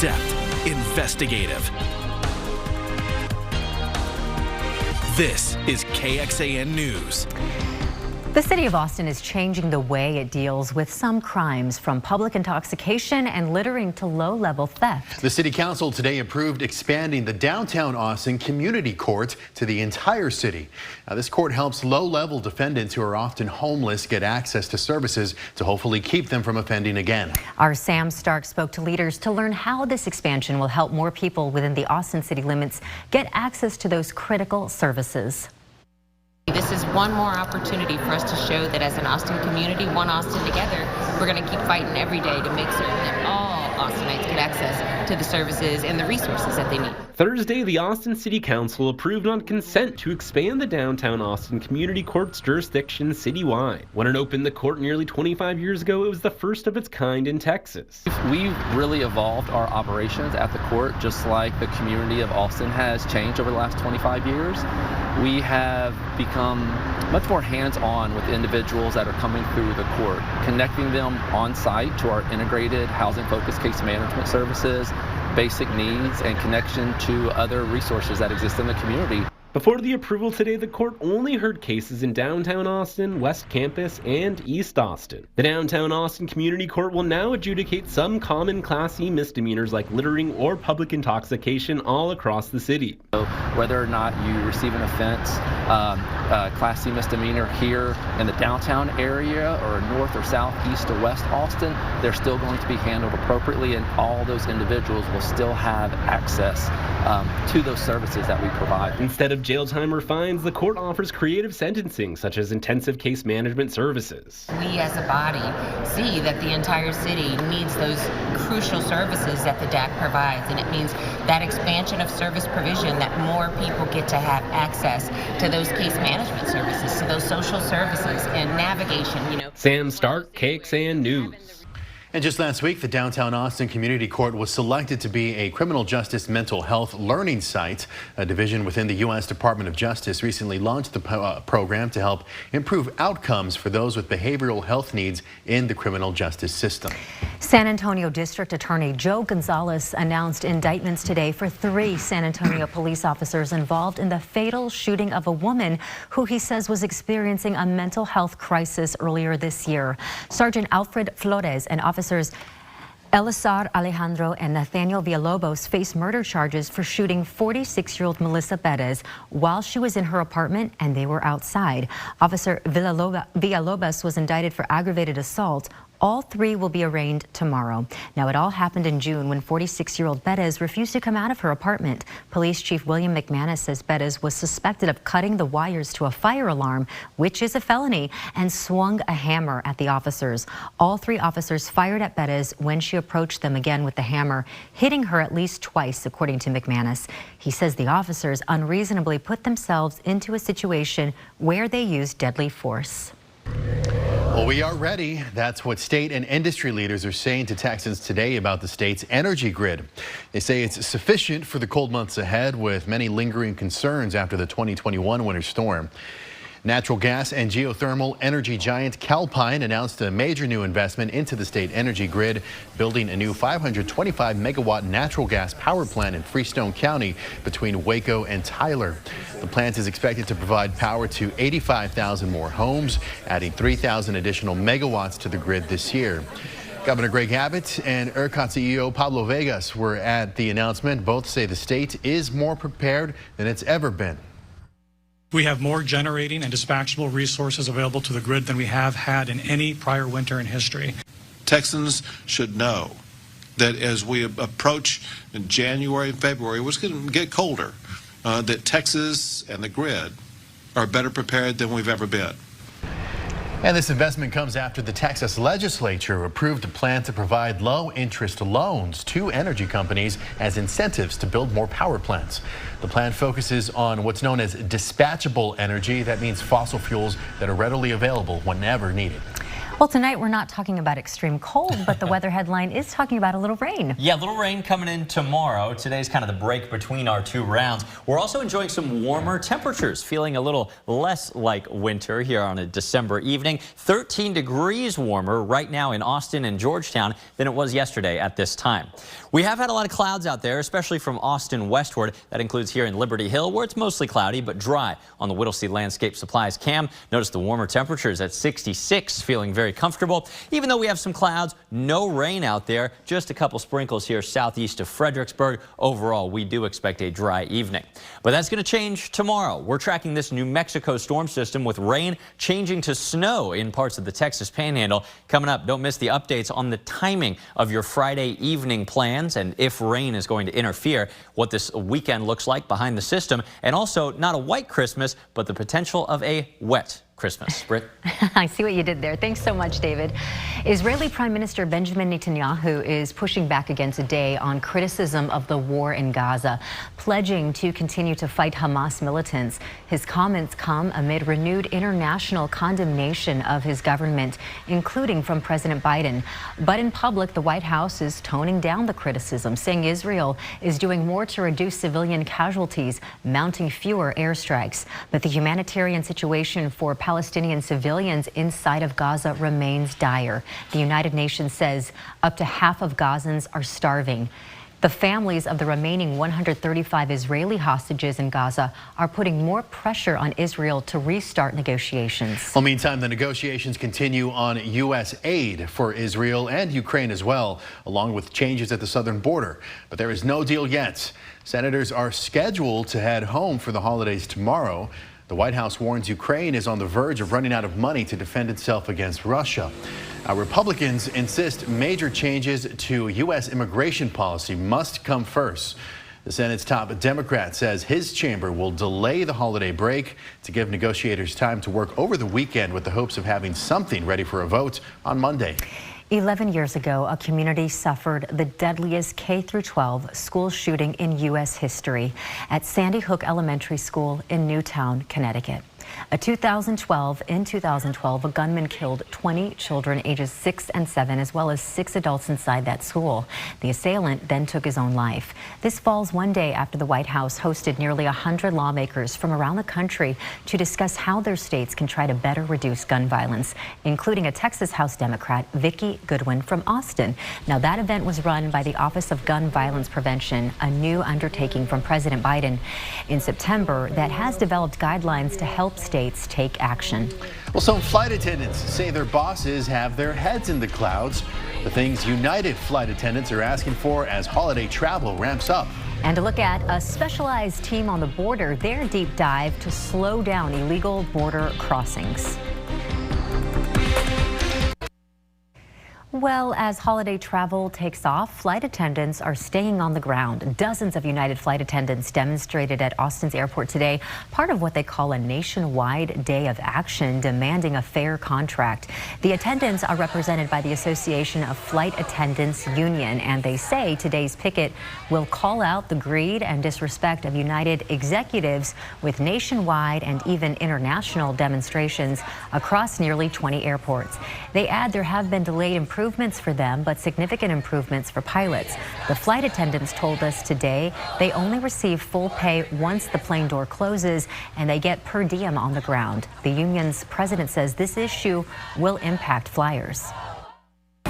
in-depth, investigative. This is KXAN News. The city of Austin is changing the way it deals with some crimes, from public intoxication and littering to low-level theft. The city council today approved expanding the downtown Austin community court to the entire city. Now, this court helps low-level defendants who are often homeless get access to services to hopefully keep them from offending again. Our Sam Stark spoke to leaders to learn how this expansion will help more people within the Austin city limits get access to those critical services. This is one more opportunity for us to show that as an Austin community, one Austin together, we're going to keep fighting every day to make certain that all Austinites get access to the services and the resources that they need. Thursday, the Austin City Council approved on consent to expand the downtown Austin Community Court's jurisdiction citywide. When it opened the court nearly 25 years ago, it was the first of its kind in Texas. We've really evolved our operations at the court, just like the community of Austin has changed over the last 25 years. We have become much more hands-on with individuals that are coming through the court, connecting them on site to our integrated housing-focused case management services, basic needs, and connection to other resources that exist in the community. Before the approval today, the court only heard cases in downtown Austin, West Campus, and East Austin. The downtown Austin Community Court will now adjudicate some common Class E misdemeanors like littering or public intoxication all across the city. So whether or not you receive an offense, Class C misdemeanor here in the downtown area or north or south, east or west Austin, they're still going to be handled appropriately, and all those individuals will still have access to those services that we provide. Instead of jail time or fines, the court offers creative sentencing, such as intensive case management services. We as a body see that the entire city needs those crucial services that the DAC provides, and it means that expansion of service provision, that more people get to have access to those case management services, to those social services and navigation. Sam Stark, KXAN News. And just last week, the downtown Austin Community Court was selected to be a criminal justice mental health learning site. A division within the U.S. Department of Justice recently launched the program to help improve outcomes for those with behavioral health needs in the criminal justice system. San Antonio District Attorney Joe Gonzalez announced indictments today for 3 San Antonio police officers involved in the fatal shooting of a woman who he says was experiencing a mental health crisis earlier this year. Sergeant Alfred Flores and Officers Elizar Alejandro and Nathaniel Villalobos face murder charges for shooting 46-year-old Melissa Perez while she was in her apartment and they were outside. Officer Villalobos was indicted for aggravated assault. All 3 will be arraigned tomorrow. Now, it all happened in June when 46-year-old Perez refused to come out of her apartment. Police Chief William McManus says Perez was suspected of cutting the wires to a fire alarm, which is a felony, and swung a hammer at the officers. All 3 officers fired at Perez when she approached them again with the hammer, hitting her at least twice, according to McManus. He says the officers unreasonably put themselves into a situation where they used deadly force. Well, we are ready. That's what state and industry leaders are saying to Texans today about the state's energy grid. They say it's sufficient for the cold months ahead, with many lingering concerns after the 2021 winter storm. Natural gas and geothermal energy giant Calpine announced a major new investment into the state energy grid, building a new 525 megawatt natural gas power plant in Freestone County between Waco and Tyler. The plant is expected to provide power to 85,000 more homes, adding 3,000 additional megawatts to the grid this year. Governor Greg Abbott and ERCOT CEO Pablo Vegas were at the announcement. Both say the state is more prepared than it's ever been. We have more generating and dispatchable resources available to the grid than we have had in any prior winter in history. Texans should know that as we approach in January and February, it's going to get colder, that Texas and the grid are better prepared than we've ever been. And this investment comes after the Texas legislature approved a plan to provide low-interest loans to energy companies as incentives to build more power plants. The plan focuses on what's known as dispatchable energy. That means fossil fuels that are readily available whenever needed. Well, tonight we're not talking about extreme cold, but the weather headline is talking about a little rain. Yeah, a little rain coming in tomorrow. Today's kind of the break between our two rounds. We're also enjoying some warmer temperatures, feeling a little less like winter here on a December evening. 13 degrees warmer right now in Austin and Georgetown than it was yesterday at this time. We have had a lot of clouds out there, especially from Austin westward. That includes here in Liberty Hill, where it's mostly cloudy but dry. On the Whittlesey Landscape Supplies cam, notice the warmer temperatures at 66, feeling very comfortable. Even though we have some clouds, no rain out there, just a couple sprinkles here southeast of Fredericksburg. Overall, we do expect a dry evening. But that's going to change tomorrow. We're tracking this New Mexico storm system with rain changing to snow in parts of the Texas Panhandle. Coming up, don't miss the updates on the timing of your Friday evening plans and if rain is going to interfere, what this weekend looks like behind the system, and also not a white Christmas, but the potential of a wet Christmas. Britt? I see what you did there. Thanks so much, David. Israeli Prime Minister Benjamin Netanyahu is pushing back again today on criticism of the war in Gaza, pledging to continue to fight Hamas militants. His comments come amid renewed international condemnation of his government, including from President Biden. But in public, the White House is toning down the criticism, saying Israel is doing more to reduce civilian casualties, mounting fewer airstrikes. But the humanitarian situation for Palestinian civilians inside of Gaza remains dire. The United Nations says up to half of Gazans are starving. The families of the remaining 135 Israeli hostages in Gaza are putting more pressure on Israel to restart negotiations. Well, meantime, the negotiations continue on U.S. aid for Israel and Ukraine as well, along with changes at the southern border. But there is no deal yet. Senators are scheduled to head home for the holidays tomorrow. The White House warns Ukraine is on the verge of running out of money to defend itself against Russia. Republicans insist major changes to U.S. immigration policy must come first. The Senate's top Democrat says his chamber will delay the holiday break to give negotiators time to work over the weekend with the hopes of having something ready for a vote on Monday. 11 years ago, a community suffered the deadliest K-12 school shooting in U.S. history at Sandy Hook Elementary School in Newtown, Connecticut. In 2012, a gunman killed 20 children ages 6 and 7, as well as 6 adults inside that school. The assailant then took his own life. This falls one day after the White House hosted nearly 100 lawmakers from around the country to discuss how their states can try to better reduce gun violence, including a Texas House Democrat, Vicki Goodwin from Austin. Now, that event was run by the Office of Gun Violence Prevention, a new undertaking from President Biden in September that has developed guidelines to help states take action. Well, some flight attendants say their bosses have their heads in the clouds. The things United flight attendants are asking for as holiday travel ramps up. And to look at a specialized team on the border, their deep dive to slow down illegal border crossings. Well, as holiday travel takes off, flight attendants are staying on the ground. Dozens of United flight attendants demonstrated at Austin's airport today, part of what they call a nationwide day of action, demanding a fair contract. The attendants are represented by the Association of Flight Attendants Union, and they say today's picket will call out the greed and disrespect of United executives with nationwide and even international demonstrations across nearly 20 airports. They add there have been delayed improvements for them, but significant improvements for pilots. The flight attendants told us today they only receive full pay once the plane door closes, and they get per diem on the ground. The union's president says this issue will impact flyers.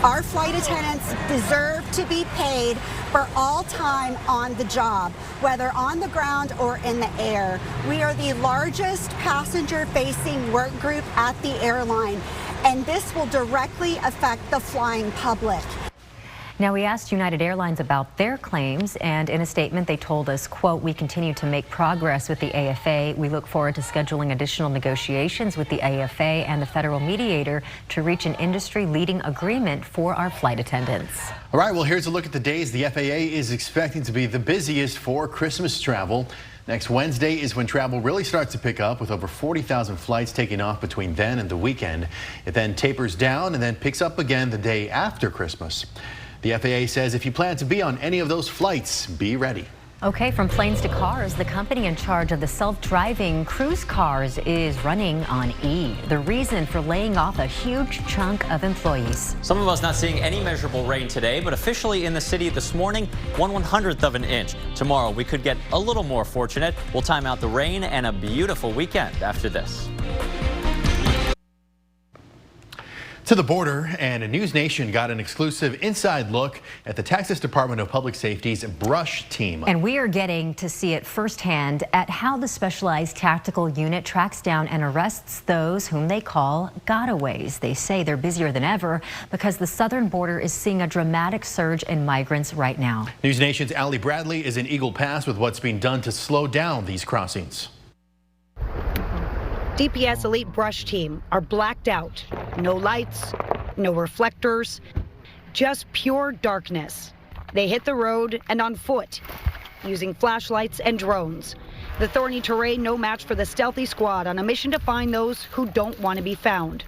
Our flight attendants deserve to be paid for all time on the job, whether on the ground or in the air. We are the largest passenger-facing work group at the airline, and this will directly affect the flying public. Now, we asked United Airlines about their claims, and in a statement they told us, quote, "We continue to make progress with the AFA. We look forward to scheduling additional negotiations with the AFA and the federal mediator to reach an industry-leading agreement for our flight attendants." All right, well, here's a look at the days the FAA is expecting to be the busiest for Christmas travel. Next Wednesday is when travel really starts to pick up, with over 40,000 flights taking off between then and the weekend. It then tapers down and then picks up again the day after Christmas. The FAA says if you plan to be on any of those flights, be ready. Okay, from planes to cars, the company in charge of the self-driving cruise cars is running on E. The reason for laying off a huge chunk of employees. Some of us not seeing any measurable rain today, but officially in the city this morning, 1/100th of an inch. Tomorrow, we could get a little more fortunate. We'll time out the rain and a beautiful weekend after this. To the border, and News Nation got an exclusive inside look at the Texas Department of Public Safety's brush team. And we are getting to see it firsthand at how the specialized tactical unit tracks down and arrests those whom they call gotaways. They say they're busier than ever because the southern border is seeing a dramatic surge in migrants right now. News Nation's Allie Bradley is in Eagle Pass with what's being done to slow down these crossings. DPS Elite Brush Team are blacked out. No lights, no reflectors, just pure darkness. They hit the road and on foot, using flashlights and drones. The thorny terrain no match for the stealthy squad on a mission to find those who don't want to be found.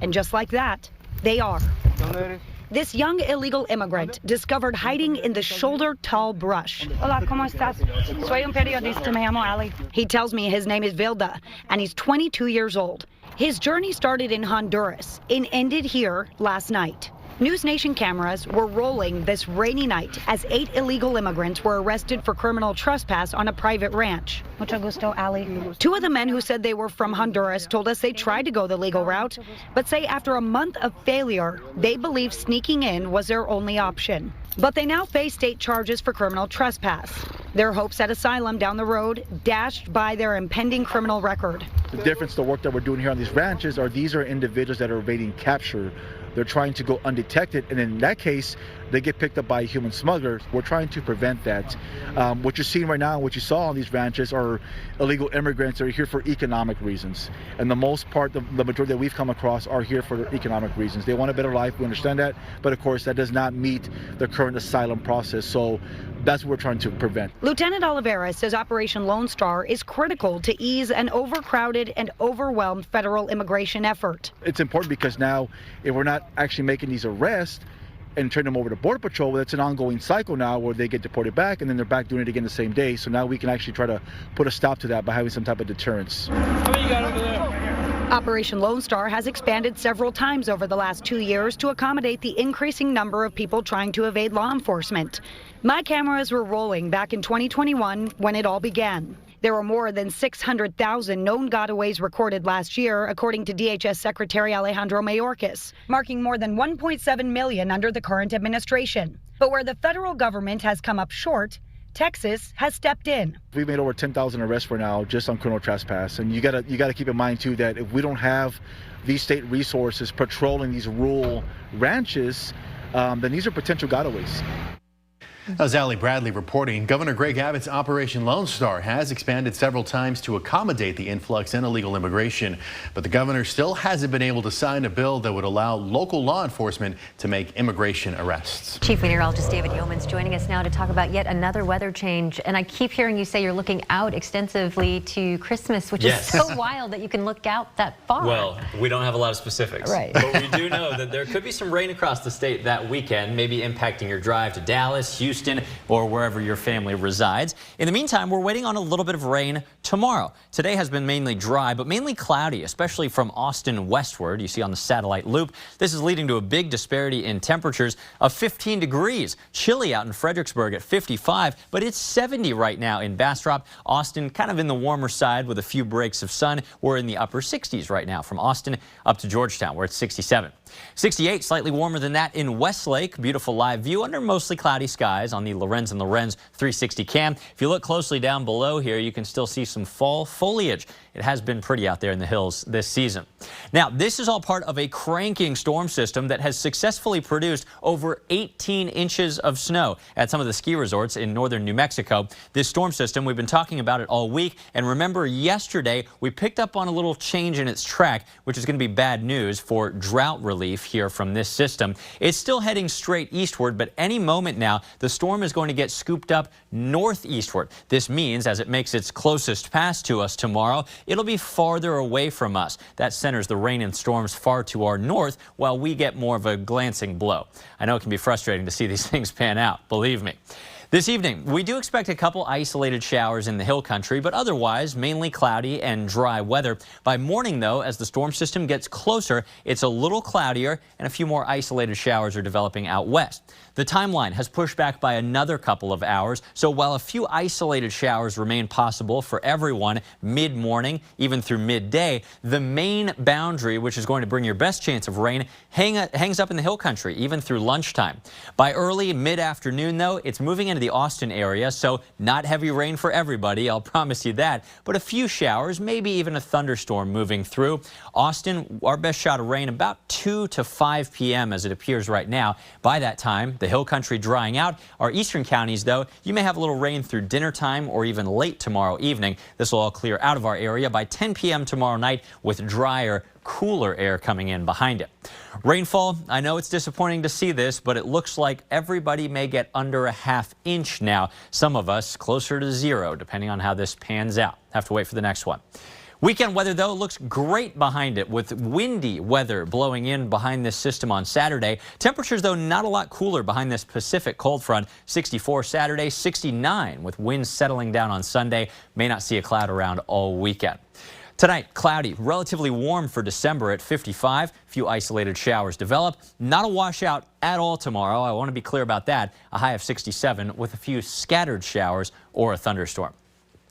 And just like that, they are. This young illegal immigrant discovered hiding in the shoulder-tall brush. Hola, ¿cómo estás? Soy un periodista, me llamo Ali. He tells me his name is Vilda, and he's 22 years old. His journey started in Honduras and ended here last night. News Nation cameras were rolling this rainy night as 8 illegal immigrants were arrested for criminal trespass on a private ranch. Mucho gusto, Ali. 2 of the men who said they were from Honduras told us they tried to go the legal route, but say after a month of failure, they believe sneaking in was their only option. But they now face state charges for criminal trespass. Their hopes at asylum down the road dashed by their impending criminal record. The difference, the work that we're doing here on these ranches, these are individuals that are evading capture. They're trying to go undetected, and in that case, they get picked up by human smugglers. We're trying to prevent that. What you're seeing right now, what you saw on these ranches, are illegal immigrants that are here for economic reasons. And the most part, the majority that we've come across are here for economic reasons. They want a better life, we understand that, but of course that does not meet the current asylum process. So that's what we're trying to prevent. Lieutenant Oliveira says Operation Lone Star is critical to ease an overcrowded and overwhelmed federal immigration effort. It's important because now, if we're not actually making these arrests and turn them over to Border Patrol, that's an ongoing cycle now where they get deported back and then they're back doing it again the same day. So now we can actually try to put a stop to that by having some type of deterrence. How many you got over there? Operation Lone Star has expanded several times over the last 2 years to accommodate the increasing number of people trying to evade law enforcement. My cameras were rolling back in 2021 when it all began. There were more than 600,000 known gotaways recorded last year, according to DHS Secretary Alejandro Mayorkas, marking more than 1.7 million under the current administration. But where the federal government has come up short, Texas has stepped in. We've made over 10,000 arrests for now just on criminal trespass, and you gotta keep in mind too that if we don't have these state resources patrolling these rural ranches, then these are potential gotaways. That was Allie Bradley reporting. Governor Greg Abbott's Operation Lone Star has expanded several times to accommodate the influx in illegal immigration, but the governor still hasn't been able to sign a bill that would allow local law enforcement to make immigration arrests. Chief Meteorologist David Yeoman's joining us now to talk about yet another weather change. And I keep hearing you say you're looking out extensively to Christmas, which is so wild that you can look out that far. Well, we don't have a lot of specifics, right? But we do know that there could be some rain across the state that weekend, maybe impacting your drive to Dallas, Houston, or wherever your family resides. In the meantime, we're waiting on a little bit of rain tomorrow. Today has been mainly dry, but mainly cloudy, especially from Austin westward. You see on the satellite loop, this is leading to a big disparity in temperatures of 15 degrees. Chilly out in Fredericksburg at 55, but it's 70 right now in Bastrop. Austin kind of in the warmer side with a few breaks of sun. We're in the upper 60s right now from Austin up to Georgetown, where it's 67. 68, slightly warmer than that in Westlake. Beautiful live view under mostly cloudy skies on the Lorenz and Lorenz 360 cam. If you look closely down below here, you can still see some fall foliage. It has been pretty out there in the hills this season. Now, this is all part of a cranking storm system that has successfully produced over 18 inches of snow at some of the ski resorts in northern New Mexico. This storm system, we've been talking about it all week. And remember, yesterday, we picked up on a little change in its track, which is going to be bad news for drought relief here from this system. It's still heading straight eastward, but any moment now, the storm is going to get scooped up northeastward. This means as it makes its closest pass to us tomorrow, it'll be farther away from us. That centers the rain and storms far to our north, while we get more of a glancing blow. I know it can be frustrating to see these things pan out, believe me. This evening, we do expect a couple isolated showers in the hill country, but otherwise mainly cloudy and dry weather. By morning, though, as the storm system gets closer, it's a little cloudier and a few more isolated showers are developing out west. The timeline has pushed back by another couple of hours, so while a few isolated showers remain possible for everyone mid-morning, even through midday, the main boundary, which is going to bring your best chance of rain, hangs up in the hill country, even through lunchtime. By early mid-afternoon, though, it's moving into the Austin area, so not heavy rain for everybody, I'll promise you that, but a few showers, maybe even a thunderstorm moving through. Austin, our best shot of rain about 2 to 5 p.m. as it appears right now. By that time, the hill country drying out. Our eastern counties, though, you may have a little rain through dinner time or even late tomorrow evening. This will all clear out of our area by 10 p.m. tomorrow night with drier, cooler air coming in behind it. Rainfall, I know it's disappointing to see this, but it looks like everybody may get under a ½ inch now. Some of us closer to 0, depending on how this pans out. Have to wait for the next one. Weekend weather, though, looks great behind it with windy weather blowing in behind this system on Saturday. Temperatures, though, not a lot cooler behind this Pacific cold front. 64 Saturday, 69 with winds settling down on Sunday. May not see a cloud around all weekend. Tonight, cloudy, relatively warm for December at 55. Few isolated showers develop. Not a washout at all tomorrow. I want to be clear about that. A high of 67 with a few scattered showers or a thunderstorm.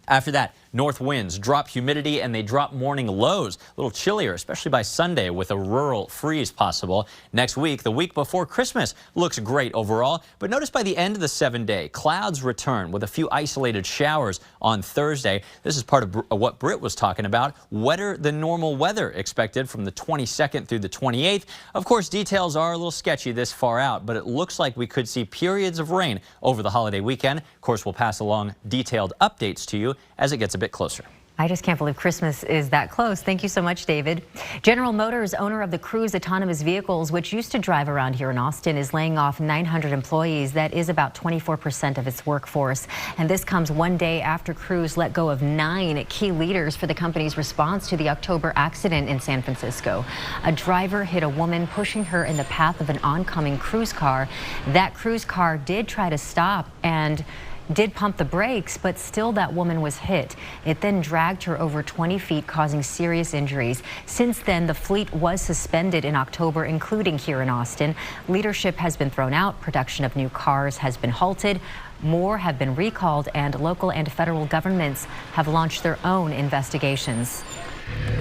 After that, north winds drop humidity and they drop morning lows. A little chillier, especially by Sunday with a rural freeze possible. Next week, the week before Christmas, looks great overall. But notice by the end of the 7-day, clouds return with a few isolated showers on Thursday. This is part of what Britt was talking about. Wetter than normal weather expected from the 22nd through the 28th. Of course, details are a little sketchy this far out, but it looks like we could see periods of rain over the holiday weekend. Of course, we'll pass along detailed updates to you as it gets a bit closer. I just can't believe Christmas is that close. Thank you so much, David. General Motors, owner of the Cruise autonomous vehicles, which used to drive around here in Austin, is laying off 900 employees. That is about 24% of its workforce. And this comes one day after Cruise let go of 9 key leaders for the company's response to the October accident in San Francisco. A driver hit a woman pushing her in the path of an oncoming Cruise car. That Cruise car did try to stop and did pump the brakes, but still that woman was hit. It then dragged her over 20 feet, causing serious injuries. Since then, the fleet was suspended in October, including here in Austin. Leadership has been thrown out. Production of new cars has been halted. More have been recalled, and local and federal governments have launched their own investigations.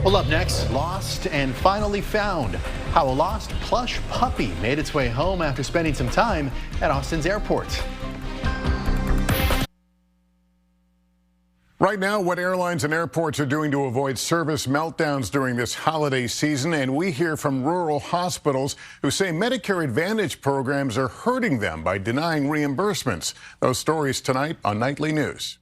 Well, up next, lost and finally found. How a lost plush puppy made its way home after spending some time at Austin's airport. Right now, what airlines and airports are doing to avoid service meltdowns during this holiday season, and we hear from rural hospitals who say Medicare Advantage programs are hurting them by denying reimbursements. Those stories tonight on Nightly News.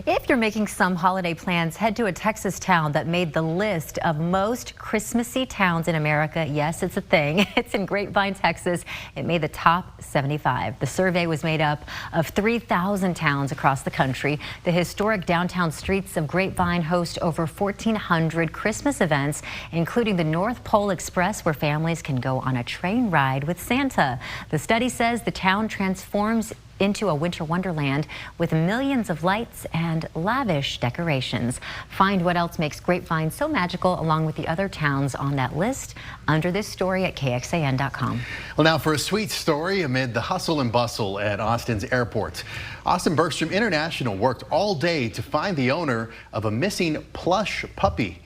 If you're making some holiday plans, head to a Texas town that made the list of most Christmassy towns in America. Yes, it's a thing. It's in Grapevine, Texas. It made the top 75. The survey was made up of 3,000 towns across the country. The historic downtown streets of Grapevine host over 1,400 Christmas events, including the North Pole Express, where families can go on a train ride with Santa. The study says the town transforms into a winter wonderland with millions of lights and lavish decorations. Find what else makes Grapevine so magical along with the other towns on that list under this story at KXAN.com. Well, now for a sweet story amid the hustle and bustle at Austin's airport. Austin Bergstrom International worked all day to find the owner of a missing plush puppy.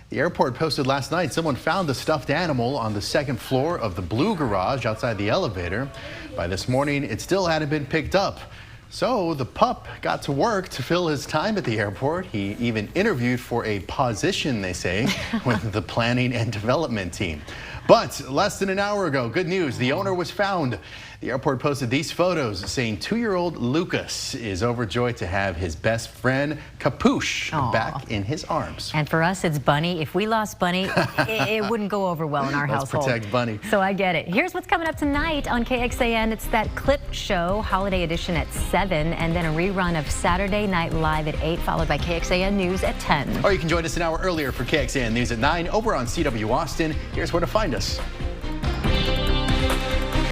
The airport posted last night someone found the stuffed animal on the 2nd floor of the Blue Garage outside the elevator. By this morning, it still hadn't been picked up. So the pup got to work to fill his time at the airport. He even interviewed for a position, they say, with the planning and development team. But less than an hour ago, good news, the owner was found. The airport posted these photos saying 2-year-old Lucas is overjoyed to have his best friend Capuche back in his arms. And for us, it's Bunny. If we lost Bunny, it wouldn't go over well in our household. Let's protect Bunny. So I get it. Here's what's coming up tonight on KXAN. It's that clip show, Holiday Edition at 7, and then a rerun of Saturday Night Live at 8, followed by KXAN News at 10. Or you can join us an hour earlier for KXAN News at 9 over on CW Austin. Here's where to find us.